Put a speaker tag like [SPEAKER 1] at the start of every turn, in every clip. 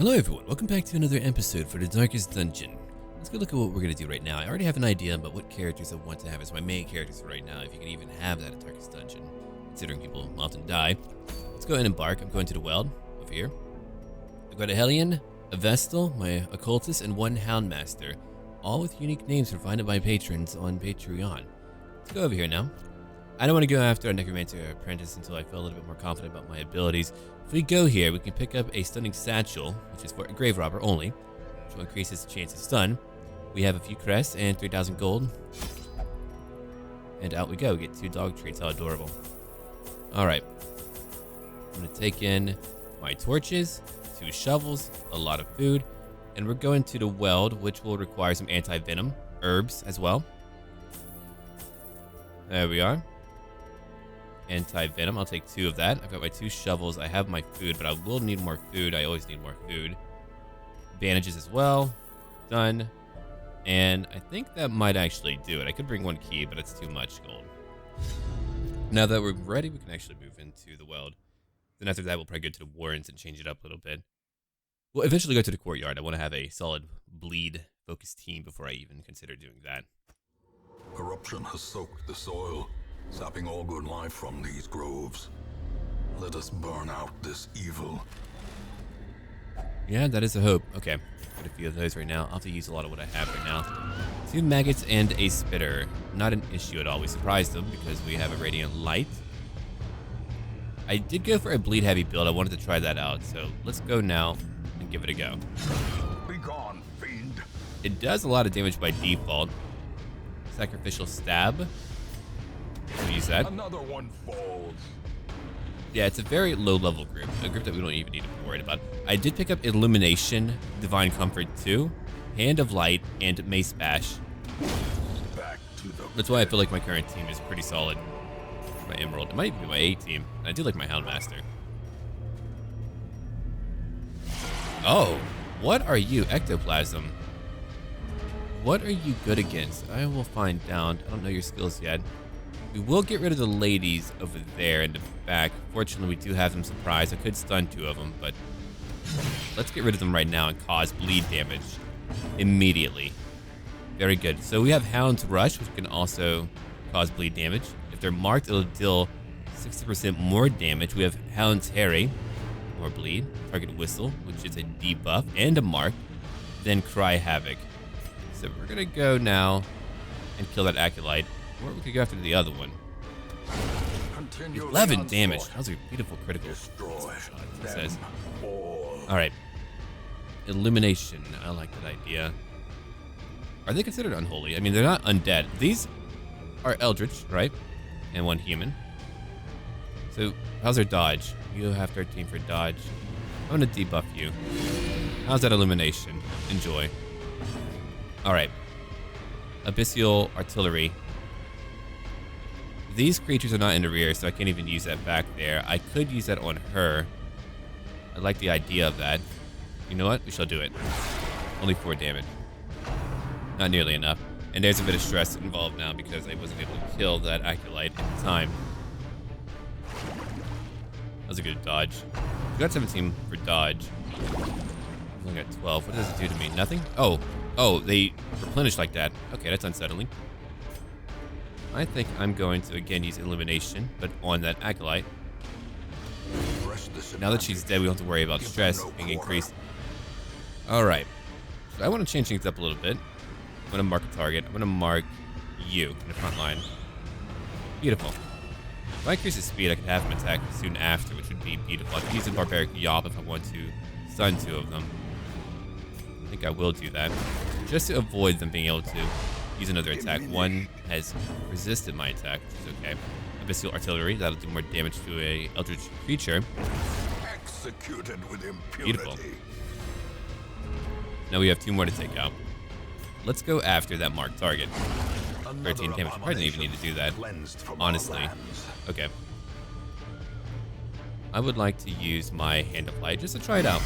[SPEAKER 1] Hello everyone, welcome back to another episode for the Darkest Dungeon. Let's go look at what we're going to do right now. I already have an idea about what characters I want to have as my main characters for right now, if you can even have that at Darkest Dungeon, considering people often die. Let's go ahead and embark. I'm going to the Weld, over here. I've got a Hellion, a Vestal, my Occultist, and one Houndmaster, all with unique names provided by patrons on Patreon. Let's go over here now. I don't want to go after a Necromancer Apprentice until I feel a little bit more confident about my abilities. If we go here, we can pick up a Stunning Satchel, which is for a Grave Robber only, which will increase his chance of stun. We have a few crests and 3,000 gold. And out we go. We get 2 dog traits. How adorable. Alright. I'm going to take in my torches, 2 shovels, a lot of food, and we're going to the Weld, which will require some anti-venom herbs as well. There we are. Anti-venom. I'll take 2 of that. I've got my 2 shovels. I have my food, but I will need more food. I always need more food. Bandages as well. Done. And I think that might actually do it. I could bring 1 key, but it's too much gold. Now that we're ready, we can actually move into the Weld. Then after that, we'll probably go to the Warrens and change it up a little bit. We'll eventually go to the Courtyard. I want to have a solid bleed-focused team before I even consider doing that.
[SPEAKER 2] Corruption has soaked the soil, sapping all good life from these groves. Let us burn out this evil.
[SPEAKER 1] Yeah, that is the hope. Okay, got a few of those right now. I'll have to use a lot of what I have right now. 2 maggots and a spitter. Not an issue at all. We surprised them because we have a radiant light. I did go for a bleed heavy build. I wanted to try that out, so let's go now and give it a go.
[SPEAKER 2] Be gone, fiend.
[SPEAKER 1] It does a lot of damage by default. Sacrificial stab. We'll use that.
[SPEAKER 2] Another one falls.
[SPEAKER 1] Yeah, it's a very low level group. A group that we don't even need to be worried about. I did pick up Illumination, Divine Comfort 2, Hand of Light, and Mace Bash.
[SPEAKER 2] Back to the
[SPEAKER 1] That's why I feel like my current team is pretty solid. My Emerald. It might even be my A team. I do like my Houndmaster. Oh, what are you, Ectoplasm? What are you good against? I will find out. I don't know your skills yet. We will get rid of the ladies over there in the back. Fortunately, we do have them surprised. I could stun 2 of them, but let's get rid of them right now and cause bleed damage immediately. Very good. So we have Hound's Rush, which can also cause bleed damage. If they're marked, it'll deal 60% more damage. We have Hound's Harry, more bleed. Target Whistle, which is a debuff and a mark. Then Cry Havoc. So we're going to go now and kill that Acolyte. Or we could go after the other one. 11 damage. That was a beautiful critical shot, it says. Alright. Illumination. I like that idea. Are they considered unholy? I mean, they're not undead. These are Eldritch, right? And 1 human. So, how's their dodge? You have 13 for dodge. I'm going to debuff you. How's that Illumination? Enjoy. Alright. Abyssal Artillery. These creatures are not in the rear, so I can't even use that back there. I could use that on her. I like the idea of that. You know what? We shall do it. Only 4 damage. Not nearly enough. And there's a bit of stress involved now because I wasn't able to kill that Acolyte at the time. That was a good dodge. We got 17 for dodge. I only got 12. What does it do to me? Nothing? Oh, they replenish like that. Okay, that's unsettling. I think I'm going to again use Illumination, but on that Acolyte. Now that she's dead, we don't have to worry about stress being increased. Alright. So I want to change things up a little bit. I'm going to mark a target. I'm going to mark you in the front line. Beautiful. If I increase his speed, I can have him attack soon after, which would be beautiful. I can use a Barbaric Yop if I want to stun 2 of them. I think I will do that. Just to avoid them being able to use another attack. 1 has resisted my attack, which is okay. Abyssal Artillery, that'll do more damage to a Eldritch creature.
[SPEAKER 2] executed with impunity.
[SPEAKER 1] Beautiful. Now we have 2 more to take out. Let's go after that marked target. 13 damage. I didn't even need to do that, honestly. Okay. I would like to use my Hand of Light just to try it out.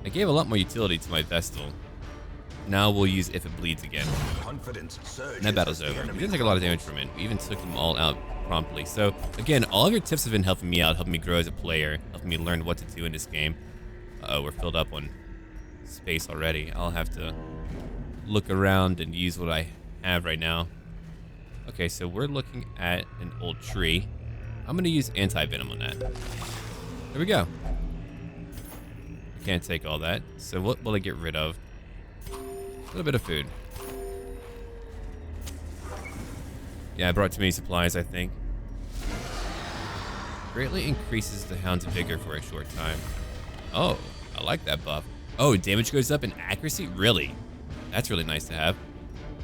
[SPEAKER 1] I gave a lot more utility to my Vestal. Now we'll use if it bleeds again. And that battle's over. We didn't take a lot of damage from it. We even took them all out promptly. So again, all of your tips have been helping me out, helping me grow as a player, helping me learn what to do in this game. Uh-oh, we're filled up on space already. I'll have to look around and use what I have right now. Okay, so we're looking at an old tree. I'm gonna use anti-venom on that. There we go. I can't take all that. So what will I get rid of? A little bit of food. Yeah, I brought too many supplies, I think. Greatly increases the hound's vigor for a short time. Oh, I like that buff. Oh, damage goes up and accuracy? Really? That's really nice to have.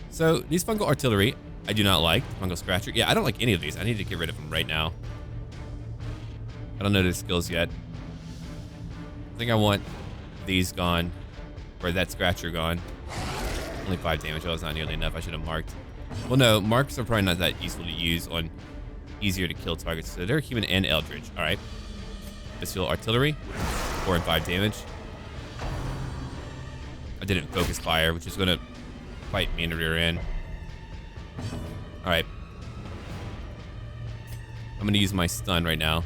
[SPEAKER 1] So, these fungal artillery, I do not like. Fungal scratcher. Yeah, I don't like any of these. I need to get rid of them right now. I don't know the skills yet. I think I want these gone. Or that scratcher gone. Only 5 damage. That was not nearly enough. I should have marked. Well, no, marks are probably not that useful to use on easier to kill targets. So they're human and eldritch. All right. Missile artillery, 4 and 5 damage. I didn't focus fire, which is going to fight me in the rear end. All right. I'm going to use my stun right now.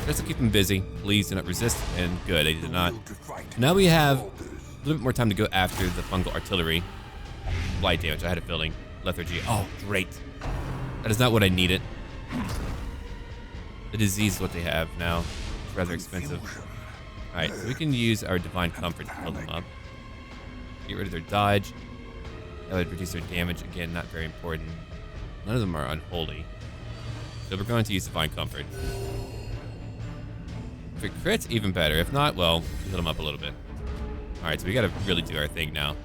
[SPEAKER 1] Just to keep them busy. Please do not resist. And good, I did not. Now we have a little bit more time to go after the fungal artillery. Blight damage, I had a feeling. Lethargy. Oh, great. That is not what I needed. The disease is what they have now. It's rather expensive. Alright, so we can use our Divine Comfort to heal them up. Get rid of their dodge. That would reduce their damage. Again, not very important. None of them are unholy. So we're going to use Divine Comfort. If it crits, even better. If not, well, heal them up a little bit. Alright, so we gotta really do our thing now.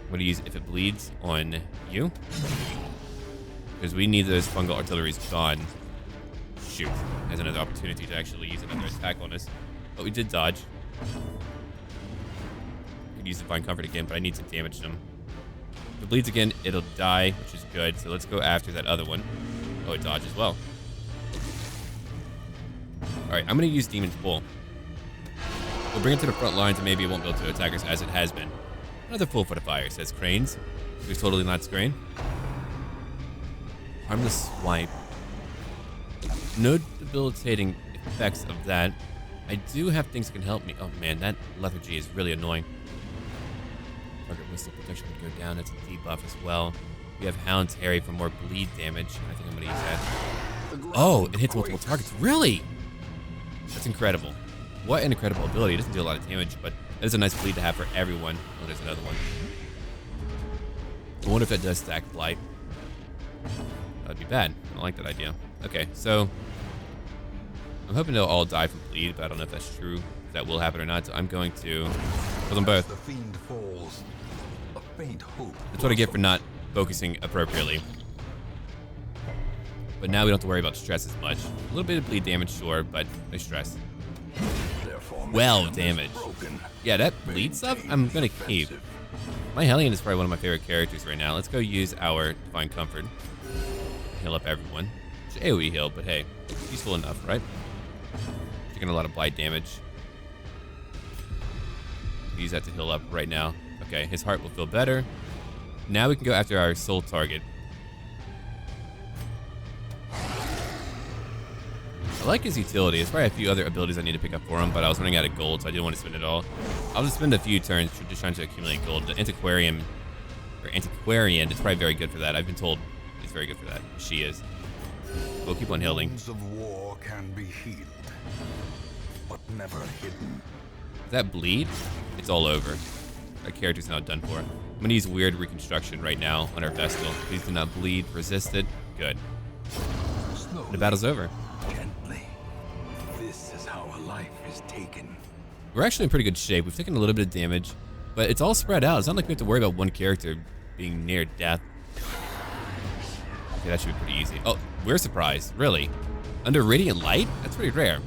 [SPEAKER 1] I'm gonna use If It Bleeds on you. Because we need those fungal artilleries gone. Shoot. Has another opportunity to actually use another attack on us. But we did dodge. Could use Divine Comfort again, but I need to damage them. If it bleeds again, it'll die, which is good. So let's go after that other one. Oh, it dodged as well. Alright, I'm gonna use Demon's Pull. We'll bring it to the front lines and maybe it won't be able to attack us as it has been. Another full foot of fire, says Cranes. Who's totally not Scrane. Harmless Swipe. No debilitating effects of that. I do have things that can help me. Oh man, that lethargy is really annoying. Target whistle protection would go down. It's a debuff as well. We have Hound's Harry for more bleed damage. I think I'm gonna use that. Oh, it hits multiple targets. Really? That's incredible. What an incredible ability. It doesn't do a lot of damage, but that is a nice bleed to have for everyone. Oh, there's another one. I wonder if that does stack blight. That'd be bad. I don't like that idea. Okay, so I'm hoping they'll all die from bleed, but I don't know if that's true. If that will happen or not, so I'm going to kill them both.
[SPEAKER 2] The fiend falls, a faint hope.
[SPEAKER 1] That's what I get for not focusing appropriately. But now we don't have to worry about stress as much. A little bit of bleed damage, sure, but no stress. 12 damage. Yeah, that bleed stuff, I'm gonna keep. My Hellion is probably one of my favorite characters right now. Let's go use our Divine Comfort. Heal up everyone. It's AoE heal, but hey, useful enough, right? Taking a lot of blight damage. Use that to heal up right now. Okay, his heart will feel better. Now we can go after our soul target. I like his utility. There's probably a few other abilities I need to pick up for him, but I was running out of gold, so I didn't want to spend it all. I'll just spend a few turns just trying to accumulate gold. The Antiquarian, is probably very good for that. I've been told it's very good for that. She is. We'll keep on healing.
[SPEAKER 2] Wounds of war can be healed, but never hidden.
[SPEAKER 1] That bleed, it's all over. Our character's now done for. I'm gonna use Weird Reconstruction right now on our Vestal. Please do not bleed. Resist it. Good. The battle's over.
[SPEAKER 2] Gently. This is how a life is taken.
[SPEAKER 1] We're actually in pretty good shape. We've taken a little bit of damage, but it's all spread out. It's not like we have to worry about one character being near death. Okay, that should be pretty easy. Oh, we're surprised. Really? Under Radiant Light? That's pretty rare.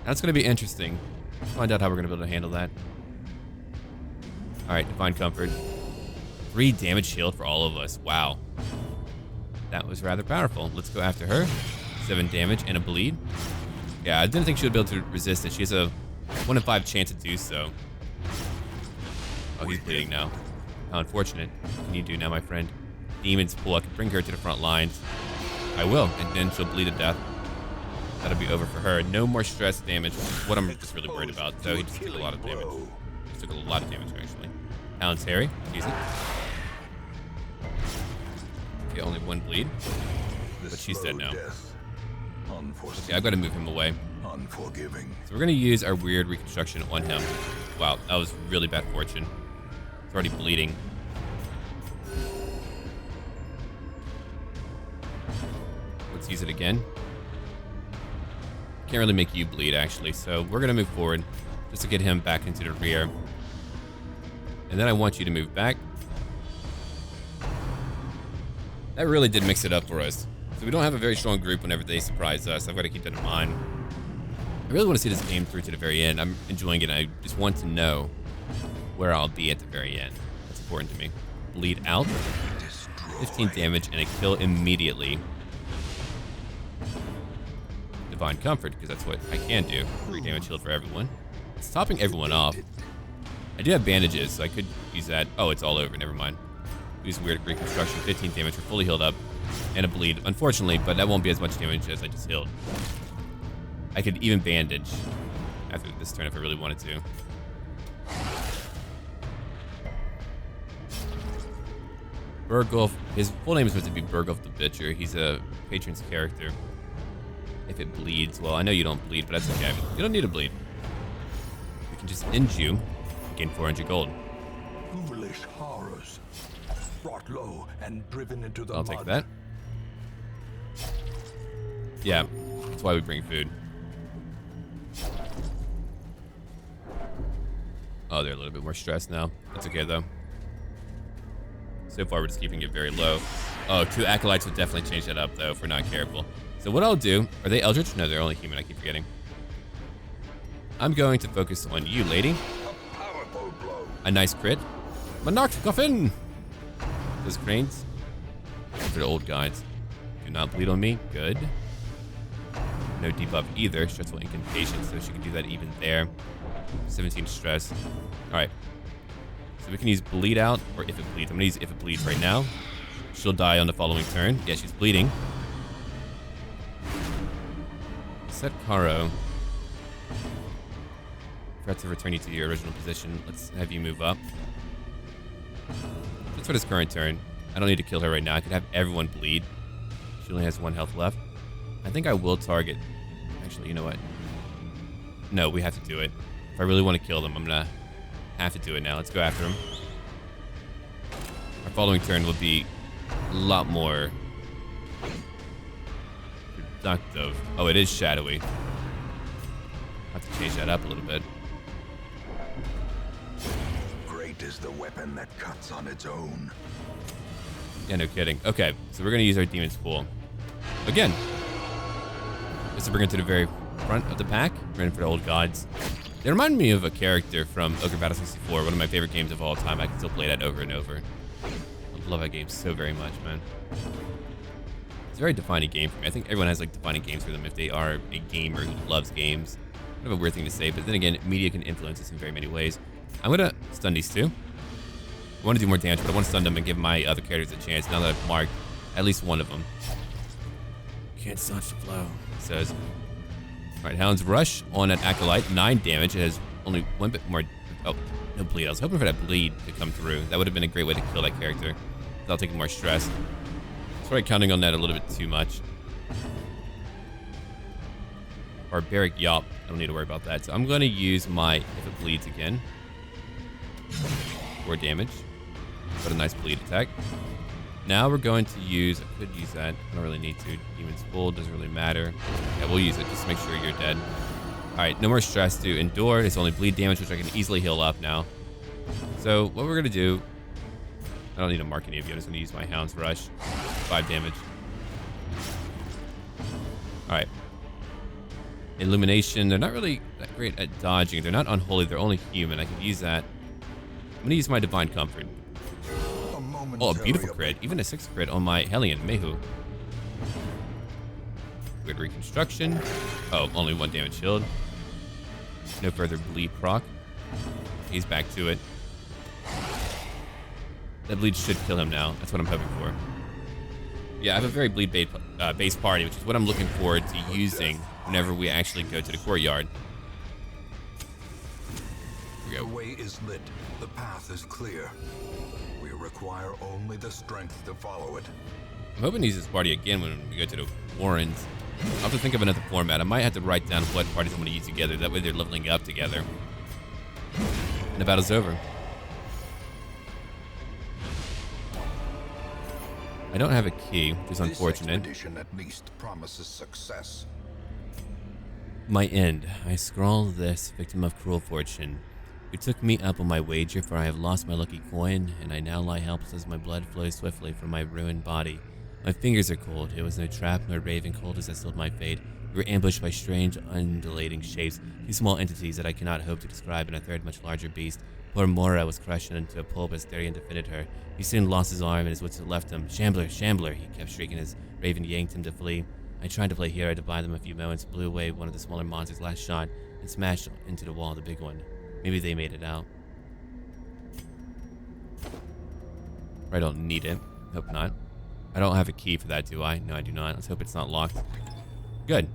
[SPEAKER 1] That's going to be interesting. Let's find out how we're going to be able to handle that. Alright, Divine Comfort. 3 damage shield for all of us. Wow. That was rather powerful. Let's go after her. 7 damage and a bleed. Yeah, I didn't think she would be able to resist it. She has a 1 in 5 chance to do so. Oh, he's bleeding now. How unfortunate. What can you do now, my friend? demon's pool. I can bring her to the front lines. I will, and then she'll bleed to death. That'll be over for her. No more stress damage, which is what I'm just really worried about. So he just took a lot of damage. He took a lot of damage, actually. Alan's Harry. Use it. Okay, only one bleed. But she's dead now. Okay, I've got to move him away.
[SPEAKER 2] Unforgiving.
[SPEAKER 1] So we're going to use our weird reconstruction on him. Wow, that was really bad fortune. It's already bleeding. Let's use it again. Can't really make you bleed, actually, so we're going to move forward just to get him back into the rear. And then I want you to move back. That really did mix it up for us. So we don't have a very strong group whenever they surprise us. I've got to keep that in mind. I really want to see this game through to the very end. I'm enjoying it. I just want to know where I'll be at the very end. That's important to me. Bleed out. 15 damage and a kill immediately. Divine Comfort, because that's what I can do. 3 damage healed for everyone. It's topping everyone off. I do have bandages, so I could use that. Oh, it's all over. Never mind. Use weird reconstruction. 15 damage. We're fully healed up. And a bleed, unfortunately, but that won't be as much damage as I just healed. I could even bandage after this turn if I really wanted to. Bergulf, his full name is supposed to be Bergulf the Butcher. He's a patron's character. If it bleeds, well, I know you don't bleed, but that's okay. You don't need to bleed. We can just end you, gain 400 gold.
[SPEAKER 2] Foolish horrors, brought low and driven into the
[SPEAKER 1] I'll take that. Yeah, that's why we bring food. Oh, they're a little bit more stressed now. That's okay, though. So far, we're just keeping it very low. Oh, 2 Acolytes will definitely change that up, though, if we're not careful. So what I'll do... Are they Eldritch? No, they're only human. I keep forgetting. I'm going to focus on you, lady. A nice crit. Monarch Coffin! Those cranes. Those are the old guys. Do not bleed on me. Good. No debuff either. Stressful incantation, so she can do that even there. 17 stress. Alright. So we can use bleed out, or if it bleeds. I'm gonna use if it bleeds right now. She'll die on the following turn. Yeah, she's bleeding. Set Karo. Forgot to return you to your original position. Let's have you move up. Just for this current turn. I don't need to kill her right now. I could have everyone bleed. She only has 1 health left. I think I will target. Actually, you know what? No, we have to do it. If I really want to kill them, I'm gonna have to do it now. Let's go after him. Our following turn will be a lot more productive. Oh, it is shadowy. I have to change that up a little bit.
[SPEAKER 2] Great is the weapon that cuts on its own.
[SPEAKER 1] Yeah, no kidding. Okay, so we're gonna use our Demon's Pool. Again. Just to bring it to the very front of the pack. Running for the old gods. They remind me of a character from Ogre Battle 64, one of my favorite games of all time. I can still play that over and over. I love that game so very much, man. It's a very defining game for me. I think everyone has like defining games for them if they are a gamer who loves games. Kind of a weird thing to say, but then again, media can influence us in very many ways. I'm gonna stun these two. I want to do more damage, but I want to stun them and give my other characters a chance now that I've marked at least one of them. Can't staunch the flow, it says. Alright, Hound's Rush on an Acolyte, 9 damage. It has only 1 bit more. Oh, no bleed. I was hoping for that bleed to come through. That would have been a great way to kill that character without taking more stress. Sorry, counting on that a little bit too much. Barbaric Yawp. I don't need to worry about that. So I'm going to use my if it bleeds again. 4 damage. Got a nice bleed attack. Now we're going to use, I could use that. I don't really need to. Demon's Full doesn't really matter. Yeah, we'll use it just to make sure you're dead. All right, no more stress to endure. It's only bleed damage, which I can easily heal up now. So what we're gonna do, I don't need to mark any of you. I'm just gonna use my Hound's Rush. 5 damage. All right. Illumination, they're not really that great at dodging. They're not unholy, they're only human. I could use that. I'm gonna use my Divine Comfort. Oh, a beautiful crit. Even a 6 crit on my Hellion, Mehu. Weird reconstruction. Oh, only 1 damage shield. No further bleed proc. He's back to it. That bleed should kill him now. That's what I'm hoping for. Yeah, I have a very based party, which is what I'm looking forward to using whenever we actually go to the courtyard. Here we
[SPEAKER 2] The
[SPEAKER 1] go.
[SPEAKER 2] way is lit. The path is clear. We require only the strength to follow it.
[SPEAKER 1] I'm hoping to use this party again when we go to the Warrens. I'll have to think of another format. I might have to write down what parties I'm going to use together. That way they're leveling up together. And the battle's over. I don't have a key, which is unfortunate.
[SPEAKER 2] This expedition at least promises success.
[SPEAKER 1] My end. I scrawl this, victim of cruel fortune. You took me up on my wager, for I have lost my lucky coin, and I now lie helpless as my blood flows swiftly from my ruined body. My fingers are cold. It was no trap nor raven cold as I sealed my fate. We were ambushed by strange, undulating shapes, two small entities that I cannot hope to describe, and a third much larger beast. Poor Mora was crushed into a pulp as Therian defended her. He soon lost his arm and his wits left him. Shambler, Shambler, he kept shrieking as Raven yanked him to flee. I tried to play hero to buy them a few moments, blew away one of the smaller monsters' last shot, and smashed into the wall the big one. Maybe they made it out. I don't need it. Hope not. I don't have a key for that, do I? No, I do not. Let's hope it's not locked. Good.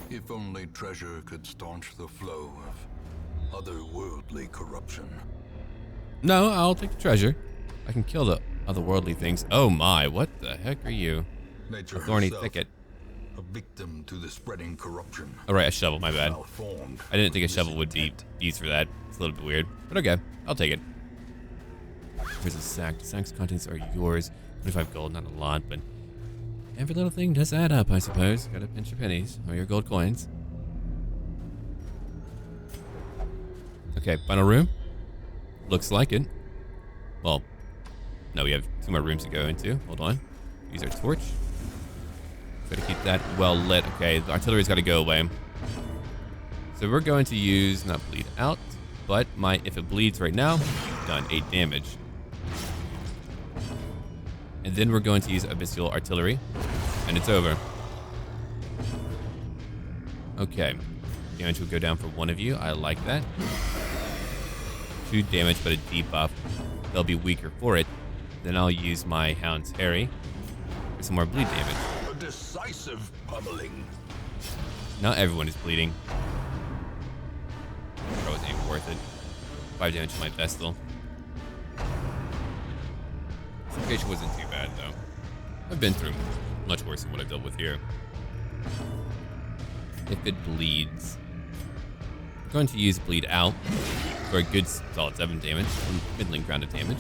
[SPEAKER 2] If only treasure could staunch the flow of otherworldly corruption.
[SPEAKER 1] No, I'll take the treasure. I can kill the otherworldly things. Oh my, what the heck are you?
[SPEAKER 2] Nature
[SPEAKER 1] A thorny
[SPEAKER 2] herself,
[SPEAKER 1] thicket.
[SPEAKER 2] a victim to the spreading corruption.
[SPEAKER 1] All right, a shovel, my bad.
[SPEAKER 2] Malformed,
[SPEAKER 1] I didn't think a shovel would be used for that. It's a little bit weird, but okay, I'll take it. Here's a sack. The sack's contents are yours. 25 gold, not a lot, but every little thing does add up, I suppose. Gotta pinch your pennies, or your gold coins. Okay, final room. Looks like it. Well, no, we have 2 more rooms to go into. Hold on. Use our torch. Gotta keep that well lit. Okay, the artillery's gotta go away. So we're going to use, not bleed out, but if it bleeds right now, done, 8 damage. And then we're going to use abyssal artillery, and it's over. Okay, damage will go down for one of you. I like that. 2 damage, but a debuff. They'll be weaker for it. Then I'll use my Hound's Harry for some more bleed damage.
[SPEAKER 2] A decisive pummeling.
[SPEAKER 1] Not everyone is bleeding. Probably ain't worth it. 5 damage to my Vestal. Suffocation wasn't too bad, though. I've been through much worse than what I've dealt with here. If it bleeds, I'm going to use Bleed Out for a good solid 7 damage, middling grounded damage.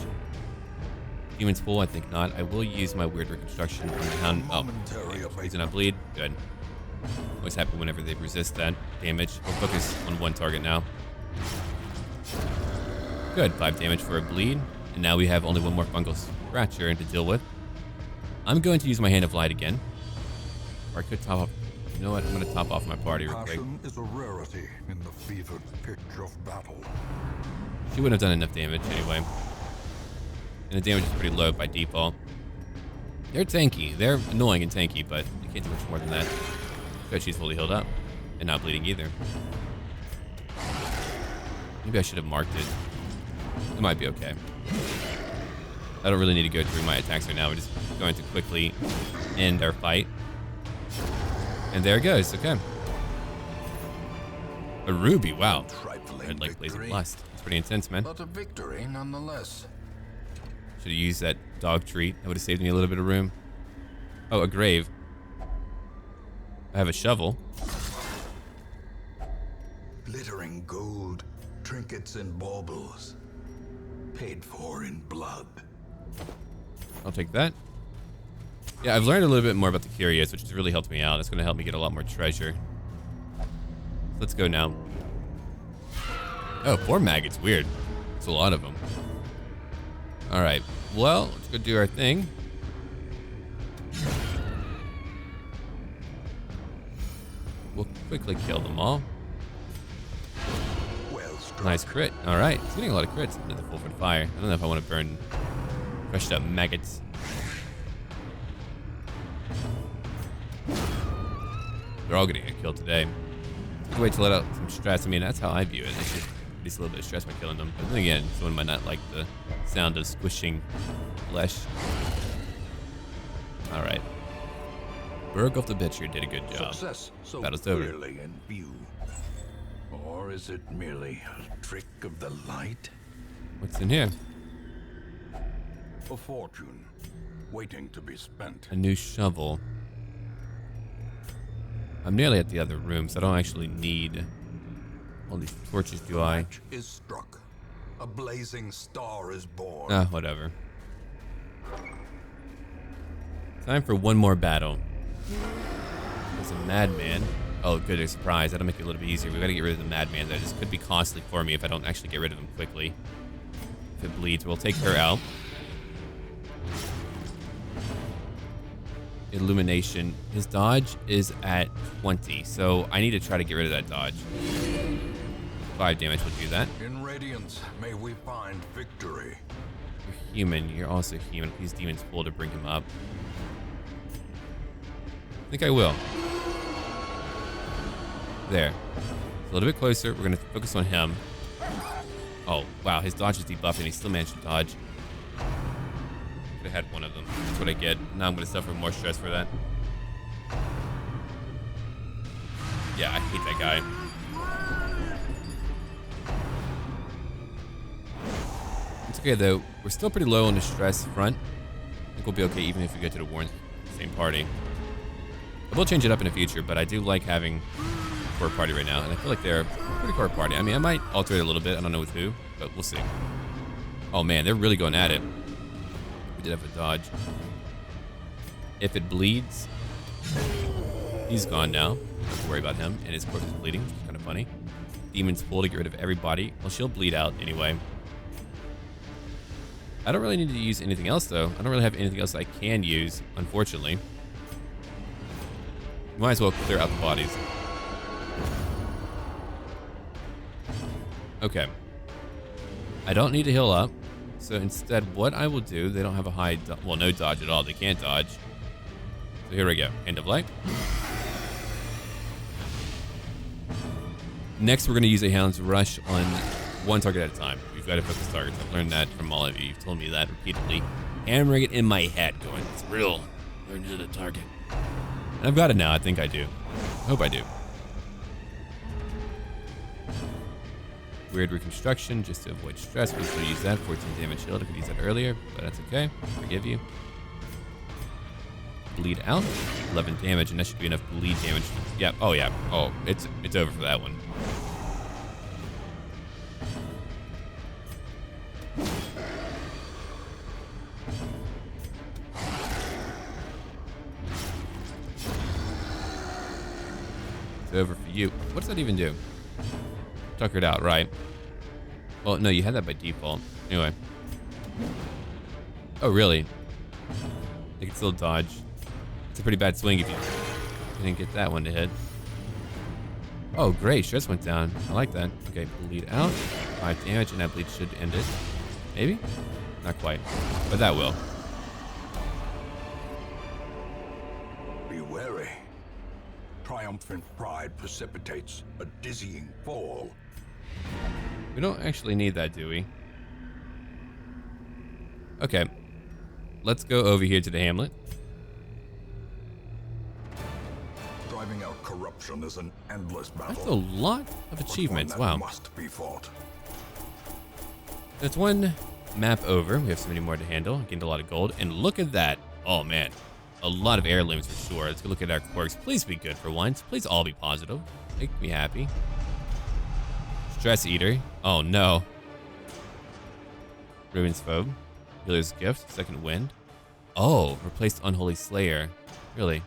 [SPEAKER 1] Demon's full, I think not. I will use my weird reconstruction on the Hound. Oh, reason I bleed. Good. Always happy whenever they resist that damage. We'll focus on one target now. Good, 5 damage for a bleed. And now we have only one more fungal scratcher to deal with. I'm going to use my Hand of Light again. Or I could top off. You know what? I'm going to top off my party real quick.
[SPEAKER 2] Passion is a rarity in the fevered pitch of battle.
[SPEAKER 1] She wouldn't have done enough damage anyway. And the damage is pretty low by default. They're tanky. They're annoying and tanky, but you can't do much more than that. Because she's fully healed up. And not bleeding either. Maybe I should have marked it. It might be okay. I don't really need to go through my attacks right now. We're just going to quickly end our fight. And there it goes. Okay. A ruby. Wow. Red like blazing lust. It's pretty intense, man.
[SPEAKER 2] But a victory nonetheless.
[SPEAKER 1] Should have used that dog treat. That would have saved me a little bit of room. Oh, a grave. I have a shovel.
[SPEAKER 2] Glittering gold, trinkets and baubles. Paid for in blood.
[SPEAKER 1] I'll take that. Yeah, I've learned a little bit more about the Curious, which has really helped me out. It's going to help me get a lot more treasure. Let's go now. Oh, 4 maggots. Weird. It's a lot of them. All right. Well, let's go do our thing. We'll quickly kill them all.
[SPEAKER 2] Well struck.
[SPEAKER 1] Nice crit. All right. It's getting a lot of crits into the full foot fire. I don't know if I want to burn crushed up maggots. They're all getting a kill today. Good way to let out some stress. I mean, that's how I view it. It's just reduce a little bit of stress by killing them. But then again, someone might not like the sound of squishing flesh. All right. Berg of the Butcher did a good job.
[SPEAKER 2] Success so
[SPEAKER 1] Battle's over.
[SPEAKER 2] clearly in view. Or is it merely a trick of the light?
[SPEAKER 1] What's in here?
[SPEAKER 2] A fortune, waiting to be spent.
[SPEAKER 1] A new shovel. I'm nearly at the other room, so I don't actually need all these torches, do I?
[SPEAKER 2] Match is struck. A blazing star is born.
[SPEAKER 1] Ah, whatever. Time for one more battle. There's a madman. Oh, good, a surprise. That'll make it a little bit easier. We gotta get rid of the madman. That just could be costly for me if I don't actually get rid of him quickly. If it bleeds, we'll take her out. Illumination. His dodge is at 20, so I need to try to get rid of that dodge. 5 damage will do that.
[SPEAKER 2] In Radiance, may we find victory.
[SPEAKER 1] You're human. You're also human. Please, demons pull to bring him up. I think I will. There. A little bit closer. We're going to focus on him. Oh, wow. His dodge is debuffed and he still managed to dodge. Could have had one of them. That's what I get. Now I'm going to suffer more stress for that. Yeah, I hate that guy. It's okay, though. We're still pretty low on the stress front. I think we'll be okay even if we go to the Warren same party. I will change it up in the future, but I do like having a core party right now, and I feel like they're a pretty core party. I mean, I might alter it a little bit. I don't know with who, but we'll see. Oh, man, they're really going at it. We did have a dodge. If it bleeds, he's gone now. Don't have to worry about him, and his corpse is bleeding, which is kind of funny. Demons pull to get rid of everybody. Well, she'll bleed out anyway. I don't really need to use anything else, though. I don't really have anything else I can use, unfortunately. Might as well clear out the bodies. Okay. I don't need to heal up. So instead, what I will do, they don't have a high, well, no dodge at all. They can't dodge. So here we go. End of life. Next, we're going to use a Hound's Rush on one target at a time. We've got to focus targets. I've learned that from all of you. You've told me that repeatedly. Hammering it in my head, going, it's real. Learn to the target. And I've got it now. I think I do. I hope I do. Weird reconstruction, just to avoid stress. We still use that. 14 damage shield. I could use that earlier, but that's okay. Forgive you. Bleed out. 11 damage, and that should be enough bleed damage. Yeah. Oh, yeah. Oh, it's over for that one. It's over for you. What does that even do? Tuckered out, right? Well, no, you had that by default. Anyway. Oh, really? They can still dodge. It's a pretty bad swing if you didn't get that one to hit. Oh, great. Stress went down. I like that. Okay, bleed out. 5 damage, and that bleed should end it. Maybe? Not quite. But that will.
[SPEAKER 2] Be wary. Triumphant pride precipitates a dizzying fall.
[SPEAKER 1] We don't actually need that, do we? Okay. Let's go over here to the hamlet.
[SPEAKER 2] Driving out corruption is an endless battle.
[SPEAKER 1] That's a lot of achievements. Wow.
[SPEAKER 2] Must be fought.
[SPEAKER 1] That's one map over. We have so many more to handle. Gained a lot of gold. And look at that. Oh, man. A lot of heirlooms for sure. Let's go look at our quirks. Please be good for once. Please all be positive. Make me happy. Stress Eater. Oh, no. Ruin's Phobe. Healer's Gift. Second Wind. Oh, replaced Unholy Slayer. Really?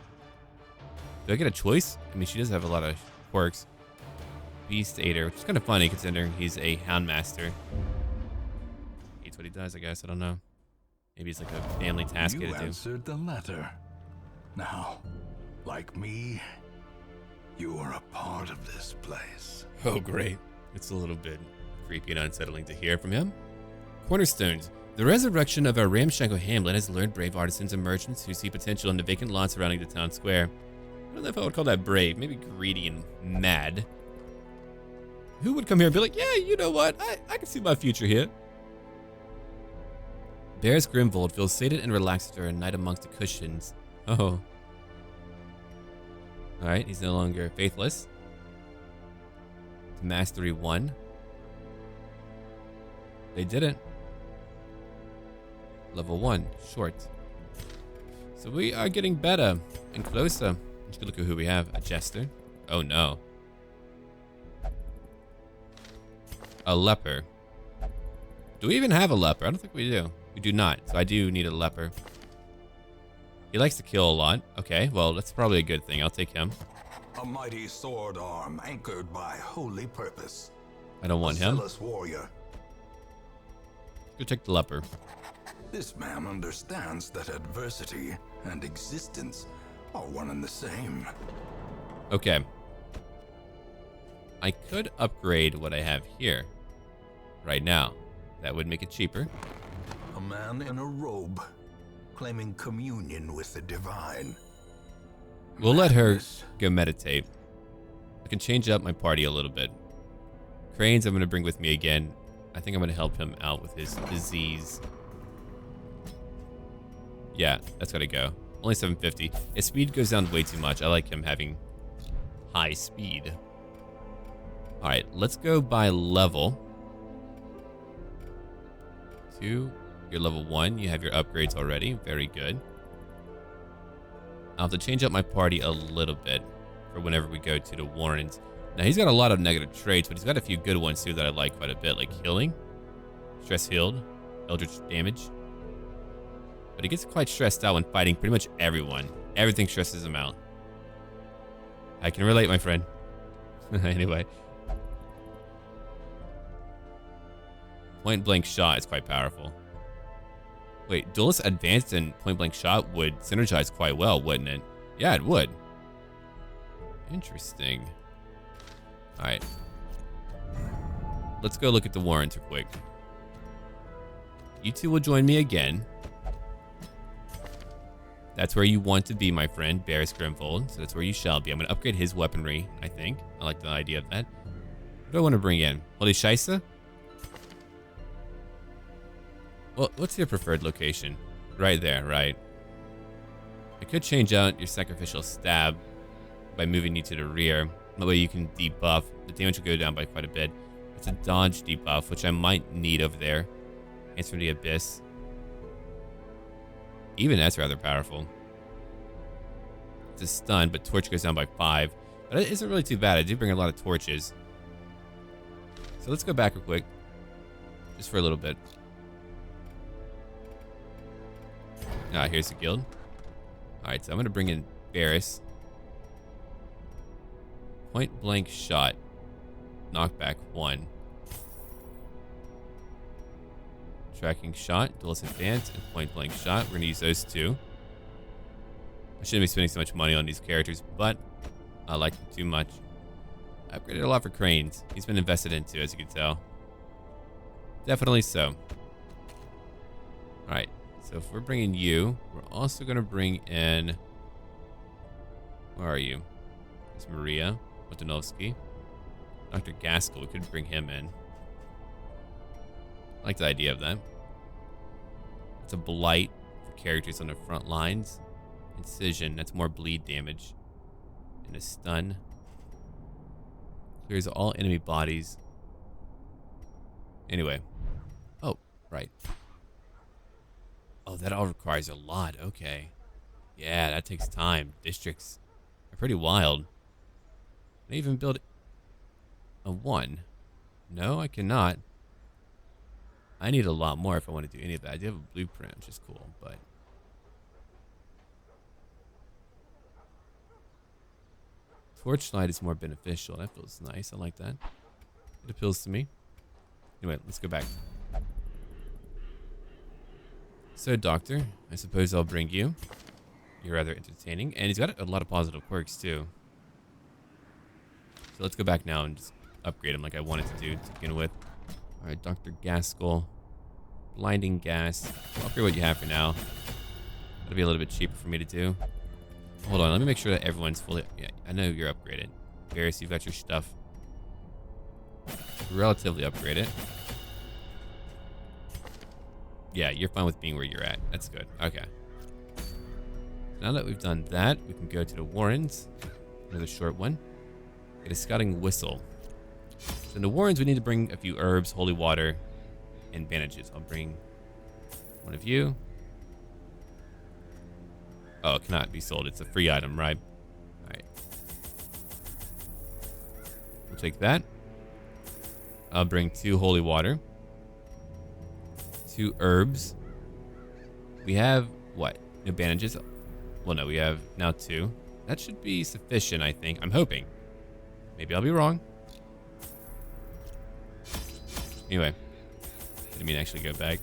[SPEAKER 1] Do I get a choice? I mean, she does have a lot of quirks. Beast Eater, which is kind of funny considering he's a Houndmaster. Hates what he does, I guess. I don't know. Maybe it's like a family task
[SPEAKER 2] You
[SPEAKER 1] to do.
[SPEAKER 2] answered the letter. Now, like me, you are a part of this place.
[SPEAKER 1] Oh, great. It's a little bit creepy and unsettling to hear from him. Cornerstones. The resurrection of our ramshackle hamlet has lured brave artisans and merchants who see potential in the vacant lot surrounding the town square. I don't know if I would call that brave. Maybe greedy and mad. Who would come here and be like, yeah, you know what? I can see my future here. Bears Grimvold feels sated and relaxed after a night amongst the cushions Oh. Alright, he's no longer faithless. Mastery 1. They didn't. Level 1, short. So we are getting better and closer. Let's look at who we have. A jester. Oh no. A leper. Do we even have a leper? I don't think we do. We do not. So I do need a leper. He likes to kill a lot. Okay, well, that's probably a good thing. I'll take him.
[SPEAKER 2] A mighty sword arm anchored by holy purpose.
[SPEAKER 1] I don't want him.
[SPEAKER 2] Zealous warrior.
[SPEAKER 1] Go check the leper.
[SPEAKER 2] This man understands that adversity and existence are one and the same.
[SPEAKER 1] Okay. I could upgrade what I have here right now. That would make it cheaper.
[SPEAKER 2] A man in a robe, claiming communion with the divine.
[SPEAKER 1] We'll let her go meditate. I can change up my party a little bit. Cranes I'm going to bring with me again. I think I'm going to help him out with his disease. Yeah, that's got to go. Only 750. His speed goes down way too much. I like him having high speed. All right, let's go by level. 2. You're level 1. You have your upgrades already. Very good. I'll have to change up my party a little bit for whenever we go to the Warrens. Now, he's got a lot of negative traits, but he's got a few good ones, too, that I like quite a bit, like healing, stress healed, eldritch damage. But he gets quite stressed out when fighting pretty much everyone. Everything stresses him out. I can relate, my friend. Anyway. Point blank shot is quite powerful. Wait, Duelist Advanced and Point Blank Shot would synergize quite well, wouldn't it? Yeah, it would. Interesting. Alright. Let's go look at the Warrens real quick. You two will join me again. That's where you want to be, my friend, Barris Grimfold. So that's where you shall be. I'm going to upgrade his weaponry, I think. I like the idea of that. What do I want to bring in? Holy Scheisse? Well, what's your preferred location? Right there, right? I could change out your sacrificial stab by moving you to the rear. That way you can debuff. The damage will go down by quite a bit. It's a dodge debuff, which I might need over there. Hands from the Abyss. Even that's rather powerful. It's a stun, but torch goes down by 5. But it isn't really too bad. I do bring a lot of torches. So let's go back real quick. Just for a little bit. Ah, here's the guild. Alright, so I'm going to bring in Barris. Point blank shot. Knockback 1. Tracking shot, Duelist Advance, and point blank shot. We're going to use those two. I shouldn't be spending so much money on these characters, but I like them too much. I upgraded a lot for Cranes. He's been invested into, as you can tell. Definitely so. Alright. So if we're bringing you, we're also going to bring in... Where are you? There's Maria Motanovsky. Dr. Gaskell, we could bring him in. I like the idea of that. It's a blight for characters on the front lines. Incision, that's more bleed damage. And a stun. Clears all enemy bodies. Anyway. Oh, right. Oh, that all requires a lot. Okay. Yeah, that takes time. Districts are pretty wild. Can I even build a 1? No, I cannot. I need a lot more if I want to do any of that. I do have a blueprint, which is cool, but... Torchlight is more beneficial. That feels nice. I like that. It appeals to me. Anyway, let's go back. So, Doctor, I suppose I'll bring you. You're rather entertaining. And he's got a lot of positive quirks, too. So let's go back now and just upgrade him like I wanted to do to begin with. Alright, Dr. Gaskell. Blinding gas. I'll upgrade what you have for now. That'll be a little bit cheaper for me to do. Hold on, let me make sure that everyone's fully... Yeah, I know you're upgraded. Barris, you've got your stuff relatively upgraded. Yeah, you're fine with being where you're at. That's good. Okay. Now that we've done that, we can go to the Warrens. Another short one. Get a scouting whistle. So in the Warrens, we need to bring a few herbs, holy water, and bandages. I'll bring one of you. Oh, it cannot be sold. It's a free item, right? All right. We'll take that. I'll bring 2 holy water. 2 herbs. We have, what? No bandages? Well, no, we have now 2. That should be sufficient, I think. I'm hoping. Maybe I'll be wrong. Anyway. Didn't mean to actually go back.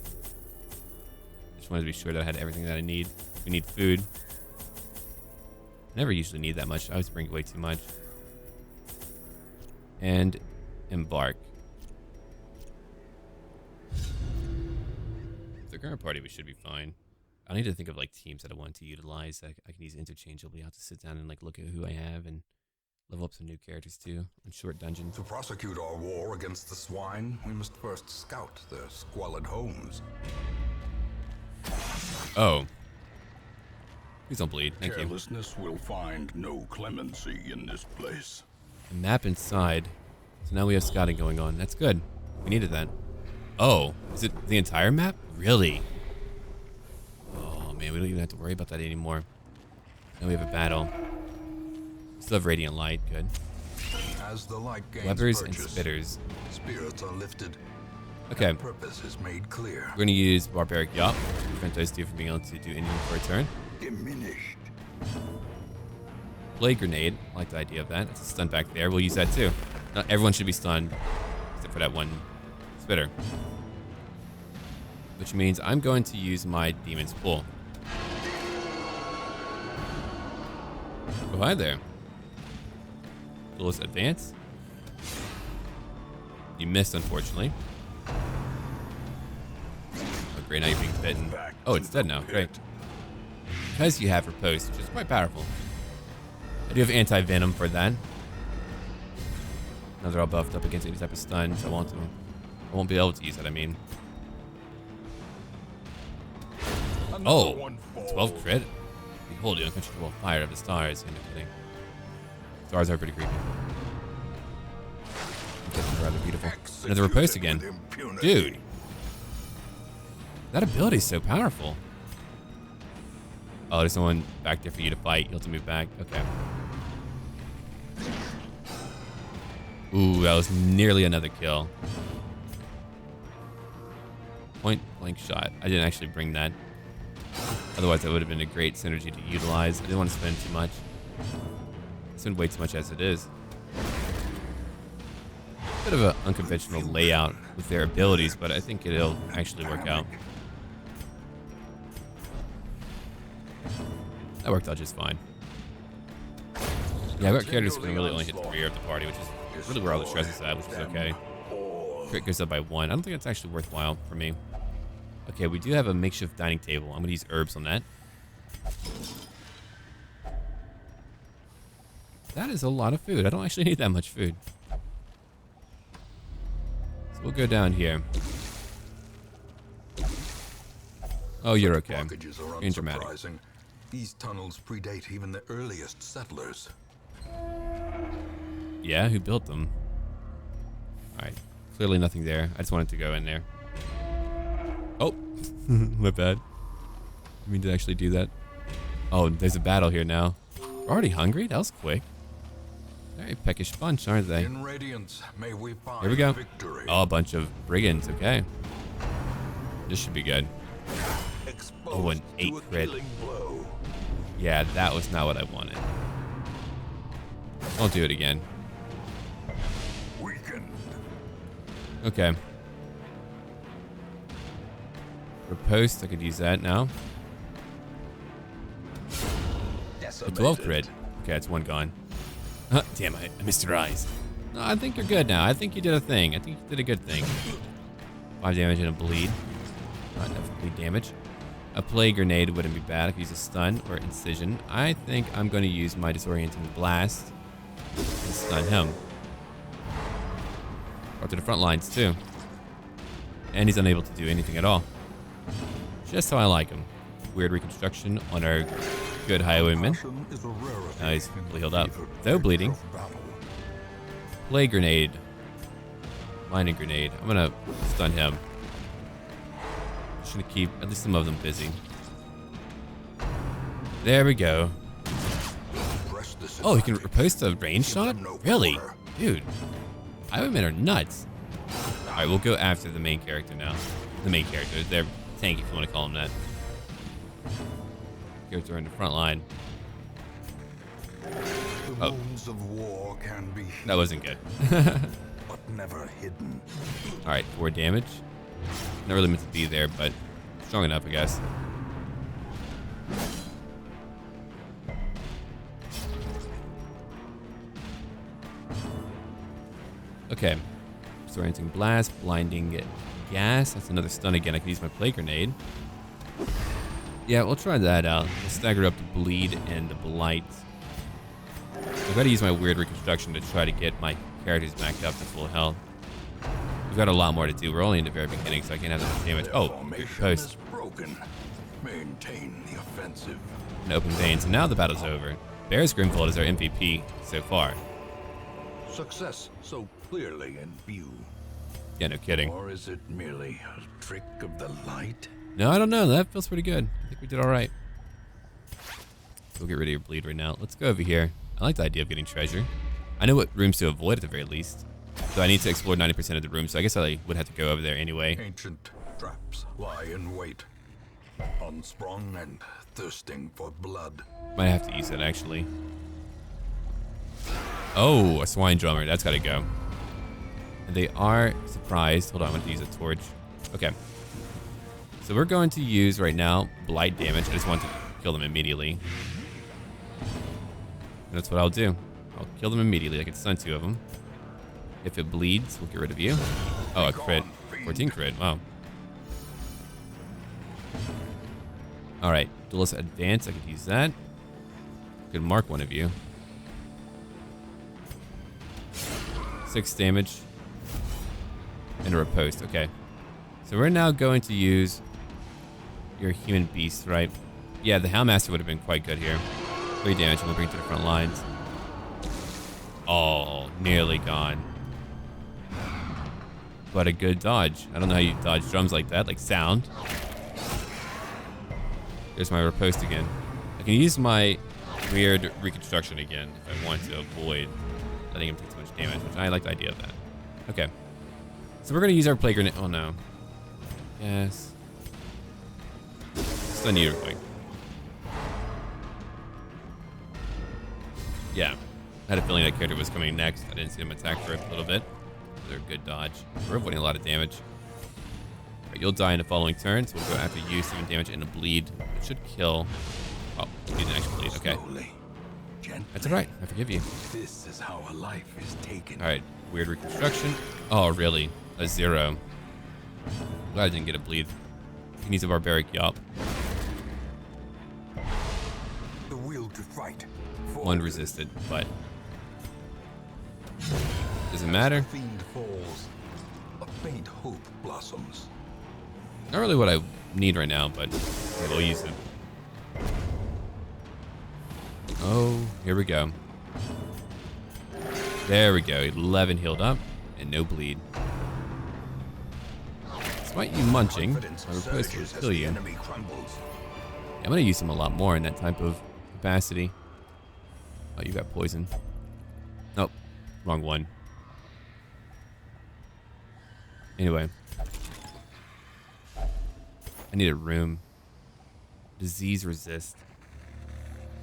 [SPEAKER 1] Just wanted to be sure that I had everything that I need. We need food. I never usually need that much. I always bring way too much. And embark. The current party, we should be fine. I need to think of like teams that I want to utilize that I can use interchangeably. I'll have to sit down and like look at who I have and level up some new characters too on short dungeons.
[SPEAKER 2] To prosecute our war against the swine, we must first scout their squalid homes.
[SPEAKER 1] Oh. Please don't bleed. Thank you.
[SPEAKER 2] Carelessness will find no clemency in this place.
[SPEAKER 1] A map inside. So now we have scouting going on. That's good. We needed that. Oh, is it the entire map? Really? Oh man, we don't even have to worry about that anymore. Now we have a battle. We still have radiant light. Good.
[SPEAKER 2] As the light gains
[SPEAKER 1] Lepers and
[SPEAKER 2] purchase,
[SPEAKER 1] spitters.
[SPEAKER 2] spirits are lifted.
[SPEAKER 1] Okay.
[SPEAKER 2] And purpose is made clear.
[SPEAKER 1] We're gonna use barbaric yacht to prevent those two from being able to do anything for a turn.
[SPEAKER 2] Diminished.
[SPEAKER 1] Blade grenade. I like the idea of that. It's a stun back there. We'll use that too. Not everyone should be stunned, except for that one spitter. Which means I'm going to use my Demon's Pull. Oh, hi there. Duelist advance. You missed, unfortunately. Oh, great. Now you're being bitten. Oh, it's dead now. Great. Because you have Riposte, which is quite powerful. I do have anti-venom for that. Now they're all buffed up against any type of stun, so I won't be able to use that, I mean. Oh, 12 crit. Behold the uncontrollable fire of the stars. I'm kidding. Stars are pretty creepy. They're rather beautiful. Another Riposte again. Dude. That ability is so powerful. Oh, there's someone back there for you to fight. You'll have to move back. Okay. Ooh, that was nearly another kill. Point blank shot. I didn't actually bring that. Otherwise, that would have been a great synergy to utilize. I didn't want to spend too much. I spend way too much as it is. Bit of an unconventional layout with their abilities, but I think it'll actually work out. That worked out just fine. Yeah, our characters can really only hit the rear of the party, which is really where all the stress is at, which is okay. Crit goes up by 1. I don't think that's actually worthwhile for me. Okay, we do have a makeshift dining table. I'm going to use herbs on that. That is a lot of food. I don't actually need that much food. So we'll go down here. Oh, you're okay. Being dramatic.
[SPEAKER 2] These tunnels predate even the earliest settlers.
[SPEAKER 1] Yeah, who built them? Alright. Clearly nothing there. I just wanted to go in there. Oh, my bad. I mean to actually do that. Oh, there's a battle here now. We're already hungry? That was quick. Very peckish bunch, aren't they?
[SPEAKER 2] In Radiance, may we find
[SPEAKER 1] Here we go.
[SPEAKER 2] victory.
[SPEAKER 1] Oh, a bunch of brigands. Okay. This should be good. Oh, an 8 crit. Yeah, that was not what I wanted. I'll do it again.
[SPEAKER 2] Weakened.
[SPEAKER 1] Okay. Riposte, I could use that now. A 12 crit. Okay, it's 1 gone. Damn, I missed your eyes. No, I think you're good now. I think you did a thing. I think you did a good thing. 5 damage and a bleed. Not enough bleed damage. A plague grenade wouldn't be bad. I could use a stun or incision. I think I'm going to use my disorienting blast and stun him. Or to the front lines too. And he's unable to do anything at all. Just how I like him. Weird reconstruction on our group. Good highwayman.
[SPEAKER 2] Passion is a rarity
[SPEAKER 1] Nice.
[SPEAKER 2] in
[SPEAKER 1] Fully healed up.
[SPEAKER 2] fevered
[SPEAKER 1] No
[SPEAKER 2] pitch
[SPEAKER 1] bleeding.
[SPEAKER 2] of battle.
[SPEAKER 1] Play grenade. Mining grenade. I'm gonna stun him. Just gonna keep at least some of them busy. There we go.
[SPEAKER 2] Press this
[SPEAKER 1] Oh, he can
[SPEAKER 2] advantage.
[SPEAKER 1] repost a range
[SPEAKER 2] Give
[SPEAKER 1] shot?
[SPEAKER 2] them no
[SPEAKER 1] Really?
[SPEAKER 2] quarter.
[SPEAKER 1] Dude. Highwaymen are nuts. Alright, we'll go after the main character now. The main character. They're tank if you want to call him that. Character in the front line.
[SPEAKER 2] The
[SPEAKER 1] Oh.
[SPEAKER 2] wounds of war can be hidden,
[SPEAKER 1] That wasn't good.
[SPEAKER 2] but never hidden.
[SPEAKER 1] Alright, 4 damage. Not really meant to be there, but strong enough, I guess. Okay. Disorienting blast, blinding gas. That's another stun again. I can use my play grenade. Yeah, we'll try that out. We'll stagger up the bleed and the blight. I've got to use my weird reconstruction to try to get my characters back up to full health. We've got a lot more to do. We're only in the very beginning, so I can't have that much damage.
[SPEAKER 2] Their
[SPEAKER 1] Oh,
[SPEAKER 2] formation
[SPEAKER 1] post.
[SPEAKER 2] is broken. Maintain the offensive.
[SPEAKER 1] An open vein. So now the battle's over. Bear's Grimfold is our MVP so far.
[SPEAKER 2] Success so clearly in view.
[SPEAKER 1] Yeah, no kidding.
[SPEAKER 2] Or is it merely a trick of the light?
[SPEAKER 1] No, I don't know. That feels pretty good. I think we did all right. We'll get rid of your bleed right now. Let's go over here. I like the idea of getting treasure. I know what rooms to avoid at the very least. So I need to explore 90% of the room, so I guess I would have to go over there anyway.
[SPEAKER 2] Ancient traps lie in wait, unsprung and thirsting for blood.
[SPEAKER 1] Might have to use that, actually. Oh, a swine drummer. That's got to go. And they are surprised. Hold on, I'm going to use a torch. Okay. So we're going to use, right now, blight damage. I just want to kill them immediately. And that's what I'll do. I'll kill them immediately. I can stun 2 of them. If it bleeds, we'll get rid of you. Oh, a crit. 14 crit. Wow. Alright. Duelist Advance. I could use that. Could mark one of you. 6 damage. And a riposte. Okay. So we're now going to use your human beast, right? Yeah, the Houndmaster would have been quite good here. 3 damage, and we'll bring it to the front lines. Oh, nearly gone. But a good dodge. I don't know how you dodge drums like that, like sound. There's my riposte again. I can use my weird reconstruction again if I want to avoid letting him take too much damage, which I like the idea of that. Okay. So we're going to use our play grenade. Oh, no. Yes. Stun you real quick. Yeah. I had a feeling that character was coming next. I didn't see him attack for a little bit. They're a good dodge. We're avoiding a lot of damage. All right, you'll die in the following turn, so we'll go after you, 7 damage and a bleed. It should kill. Oh, you didn't actually bleed. Okay.
[SPEAKER 2] Slowly, gently.
[SPEAKER 1] That's all right. I forgive you.
[SPEAKER 2] This is how a life is taken.
[SPEAKER 1] All right. Weird reconstruction. Oh, really? A 0. Glad I didn't get a bleed. He needs a barbaric yop.
[SPEAKER 2] The will to fight.
[SPEAKER 1] 1 resisted, but doesn't matter.
[SPEAKER 2] Fiend falls. A faint hope blossoms.
[SPEAKER 1] Not really what I need right now, but okay, we'll use it. Oh, here we go. There we go. 11 healed up and no bleed. Despite you munching,
[SPEAKER 2] Confidence
[SPEAKER 1] my riposte will
[SPEAKER 2] surges as
[SPEAKER 1] kill
[SPEAKER 2] the
[SPEAKER 1] you.
[SPEAKER 2] enemy crumbles.
[SPEAKER 1] Yeah, I'm gonna use him a lot more in that type of capacity. Oh, you got poison. Nope, wrong one. Anyway, I need a room. Disease resist.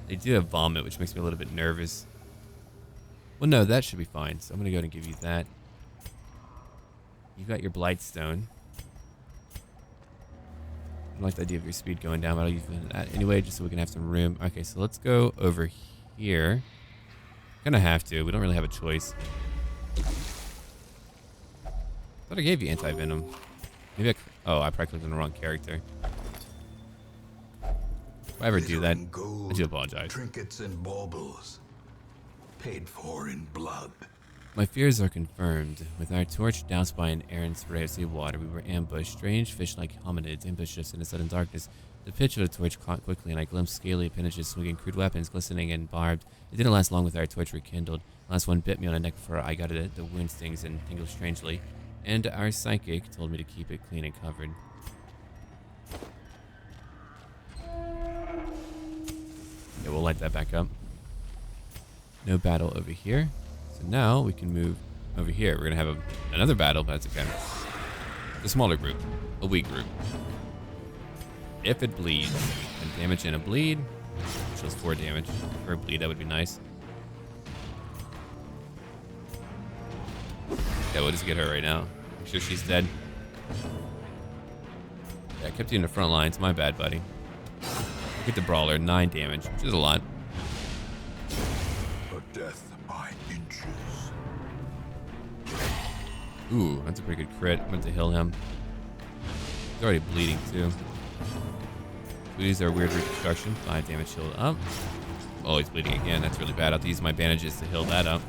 [SPEAKER 1] They do have vomit, which makes me a little bit nervous. Well, no, that should be fine. So I'm gonna go ahead and give you that. You got your Blightstone. I like the idea of your speed going down, but I'll use that anyway, just so we can have some room. Okay, so let's go over here. Gonna have to. We don't really have a choice. Thought I gave you anti-venom. Maybe oh, I probably clicked on the wrong character. If I ever do that, I do apologize.
[SPEAKER 2] Trinkets and baubles. Paid for in blood.
[SPEAKER 1] My fears are confirmed. With our torch doused by an errant spray of seawater, we were ambushed. Strange fish-like hominids ambushed us in the sudden darkness. The pitch of the torch caught quickly, and I glimpsed scaly appendages swinging crude weapons, glistening and barbed. It didn't last long with our torch rekindled. The last one bit me on the neck before I got it. The wound stings and tingles strangely. And our psychic told me to keep it clean and covered. Yeah, we'll light that back up. No battle over here. So now we can move over here. We're going to have another battle, but that's okay. The smaller group. A weak group. If it bleeds. And damage and a bleed. Which was 4 damage. Or a bleed, that would be nice. Yeah, we'll just get her right now. Make sure she's dead. Yeah, I kept you in the front lines. My bad, buddy. Get the brawler. 9 damage, which is a lot.
[SPEAKER 2] A death by inches.
[SPEAKER 1] Ooh, that's a pretty good crit. I'm going to heal him. He's already bleeding, too. These are weird reconstruction. 5 damage healed up. Oh, he's bleeding again. That's really bad. I'll have to use my bandages to heal that up.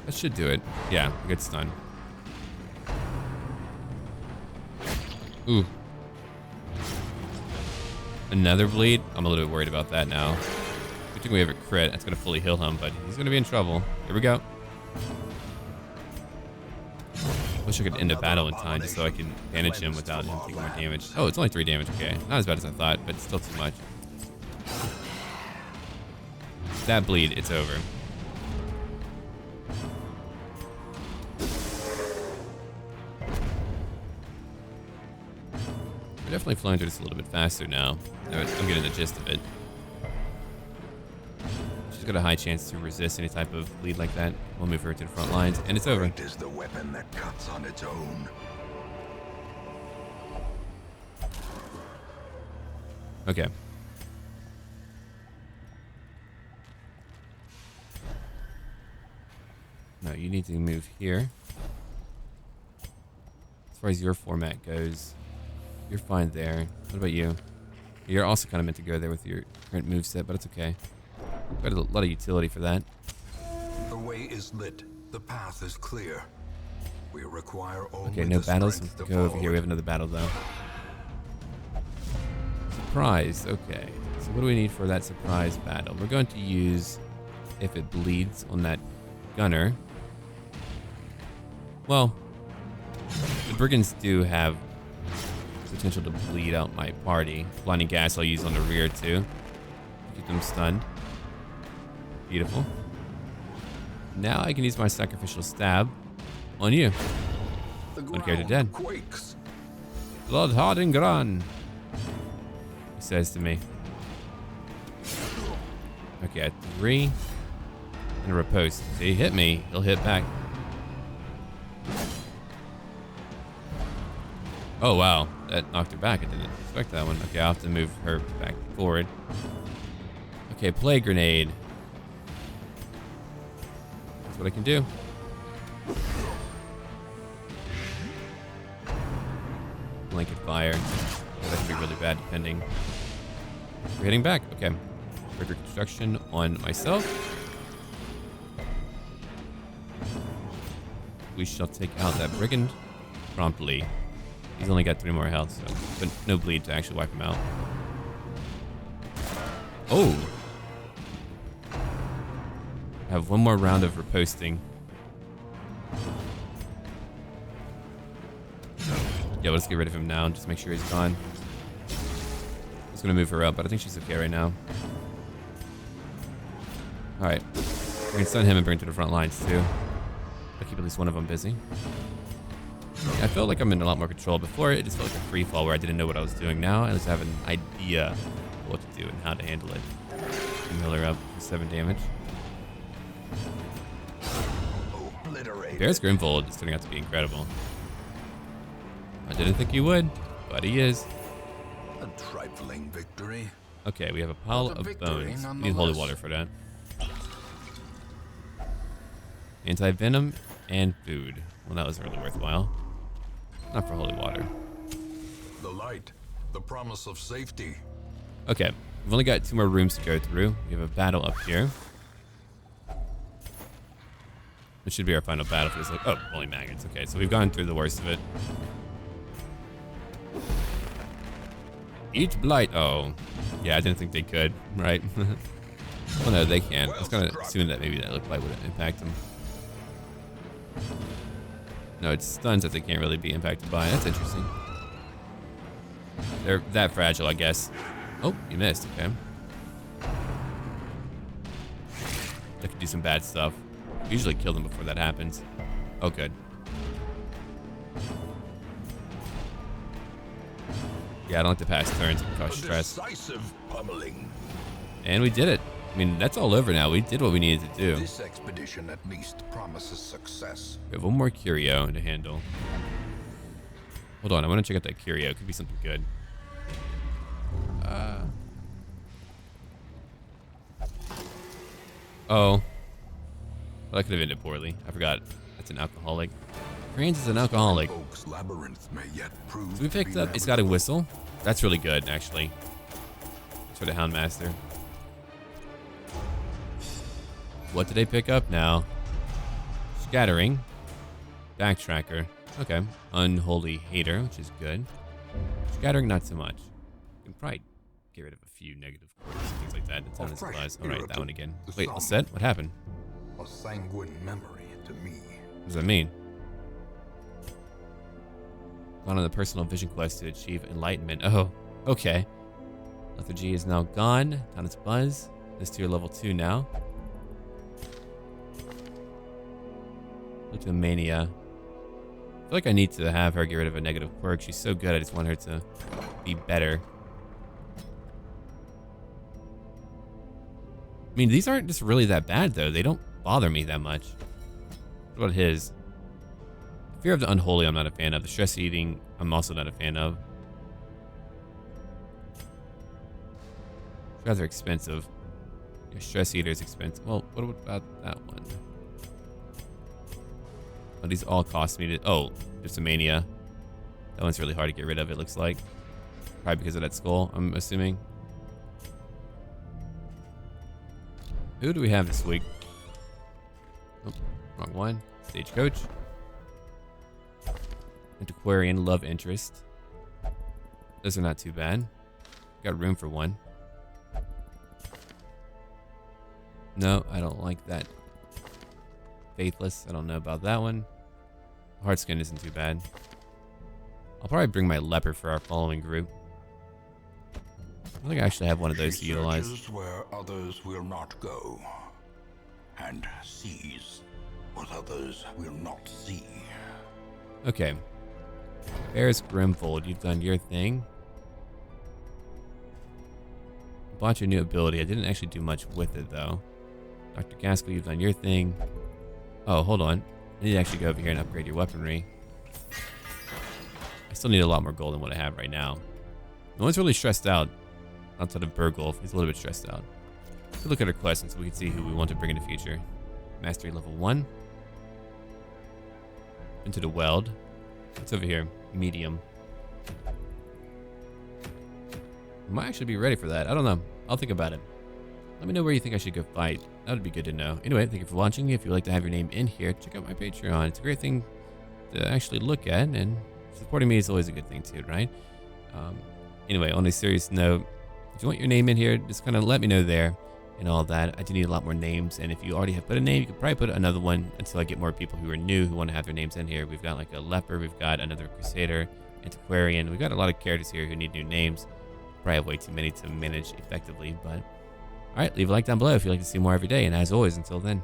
[SPEAKER 1] That should do it. Yeah, a good stun. Ooh. Another bleed? I'm a little bit worried about that now. Good thing we have a crit. That's going to fully heal him, but he's going to be in trouble. Here we go. Wish I could end the battle in time just so I can bandage him without him taking more damage. Oh, it's only 3 damage. Okay. Not as bad as I thought, but it's still too much. That bleed, it's over. We're definitely flowing through this a little bit faster now. I'm getting the gist of it. She's got a high chance to resist any type of bleed like that. We'll move her to the front lines, and it's over.
[SPEAKER 2] It is the weapon that cuts on its own.
[SPEAKER 1] Okay. No, you need to move here. As far as your format goes, you're fine there. What about you? You're also kind of meant to go there with your current moveset, but it's okay. Got a lot of utility for that.
[SPEAKER 2] The way is lit. The path is clear. We require only
[SPEAKER 1] Okay, no
[SPEAKER 2] the
[SPEAKER 1] battles.
[SPEAKER 2] strength to
[SPEAKER 1] Go over
[SPEAKER 2] follow
[SPEAKER 1] here. We
[SPEAKER 2] it.
[SPEAKER 1] have another battle, though. Surprise. Okay. So what do we need for that surprise battle? We're going to use, if it bleeds, on that gunner. Well, the brigands do have potential to bleed out my party. Blinding gas I'll use on the rear, too. Keep them stunned. Beautiful. Now I can use my sacrificial stab on you.
[SPEAKER 2] The
[SPEAKER 1] One character dead.
[SPEAKER 2] quakes.
[SPEAKER 1] Blood hard and gone, he says to me. Okay, at 3. And a riposte. If he hit me, he'll hit back. Oh, wow. That knocked her back. I didn't expect that one. Okay, I'll have to move her back forward. Okay, plague grenade. That's what I can do. Blanket fire. That could be really bad depending. We're hitting back. Okay. Quick construction on myself. We shall take out that brigand promptly. He's only got 3 more health, so but no bleed to actually wipe him out. Oh! I have 1 more round of riposting. Yeah, let's get rid of him now and just make sure he's gone. I was gonna move her up, but I think she's okay right now. Alright. We can stun him and bring him to the front lines too. I'll keep at least one of them busy. I felt like I'm in a lot more control. Before, it just felt like a free fall where I didn't know what I was doing. Now I just have an idea of what to do and how to handle it. Heal her up for 7 damage. Bear's Grimfold is turning out to be incredible. I didn't think he would, but he is.
[SPEAKER 2] A trifling victory.
[SPEAKER 1] Okay, we have a pile
[SPEAKER 2] But a
[SPEAKER 1] of
[SPEAKER 2] victory
[SPEAKER 1] bones. We need holy
[SPEAKER 2] nonetheless.
[SPEAKER 1] water for that. Anti-venom and food. Well, that was really worthwhile. Not for holy water.
[SPEAKER 2] The light. The promise of safety.
[SPEAKER 1] Okay, we've only got 2 more rooms to go through. We have a battle up here. It should be our final battle for this. Oh, only maggots. Okay, so we've gone through the worst of it. Each blight. Oh, yeah, I didn't think they could, right? Well, no, they can. I was kind of assuming that maybe that lick blight would impact them. No, it's stuns that they can't really be impacted by. That's interesting. They're that fragile, I guess. Oh, you missed. Okay. That could do some bad stuff. Usually kill them before that happens. Oh, good. Yeah, I don't like to pass turns and cause stress.
[SPEAKER 2] Decisive pummeling.
[SPEAKER 1] And we did it. I mean, that's all over now. We did what we needed to do.
[SPEAKER 2] This expedition at least promises success.
[SPEAKER 1] We have one more curio to handle. Hold on, I want to check out that curio. It could be something good. Oh. Well, that could have ended poorly. I forgot. That's an alcoholic. Cranes is an alcoholic.
[SPEAKER 2] Oak's labyrinth may yet prove
[SPEAKER 1] So we picked up. It's got a whistle. That's really good, actually. For the Houndmaster. What did they pick up now? Scattering. Backtracker. Okay. Unholy Hater, which is good. Scattering, not so much. You can probably get rid of a few negative quirks and things like that. That's on the supplies. All right, that one again. Wait, all set? What happened?
[SPEAKER 2] A sanguine memory to me.
[SPEAKER 1] What does that mean? Gone on the personal vision quest to achieve enlightenment. Oh, okay. Lethargy is now gone. Down its buzz. This to your level 2 now. Mania. I feel like I need to have her get rid of a negative quirk. She's so good. I just want her to be better. I mean, these aren't just really that bad, though. They don't bother me that much. What about his? Fear of the Unholy, I'm not a fan of. The Stress Eating, I'm also not a fan of. It's rather expensive. Yeah, Stress Eater is expensive. Well, what about that one? Oh, these all cost me to... Oh, just a Mania. That one's really hard to get rid of, it looks like. Probably because of that skull, I'm assuming. Who do we have this week? Oh, wrong one. Stagecoach. Antiquarian, Love Interest. Those are not too bad. Got room for one. No, I don't like that. Faithless, I don't know about that one. Heartskin isn't too bad. I'll probably bring my leper for our following group. I think I actually have one of those to utilize.
[SPEAKER 2] Searches where others will not go, and sees what others will not see.
[SPEAKER 1] Okay. Bears Grimfold, you've done your thing. Bought your new ability. I didn't actually do much with it though. Dr. Gaskell, you've done your thing. Oh, hold on. I need to actually go over here and upgrade your weaponry. I still need a lot more gold than what I have right now. No one's really stressed out outside of Bergulf. He's a little bit stressed out. Let's look at our questions so we can see who we want to bring in the future. Mastery level 1. Into the Weld. What's over here? Medium. I might actually be ready for that. I don't know. I'll think about it. Let me know where you think I should go fight. That would be good to know. Anyway, thank you for watching. If you'd like to have your name in here, check out my Patreon. It's a great thing to actually look at, and supporting me is always a good thing too, right? Anyway, on a serious note, if you want your name in here, just kind of let me know there and all that. I do need a lot more names, and if you already have put a name, you could probably put another one until I get more people who are new who want to have their names in here. We've got like a Leper, we've got another Crusader, Antiquarian. We've got a lot of characters here who need new names. Probably have way too many to manage effectively, but all right, leave a like down below if you'd like to see more every day, and as always, until then.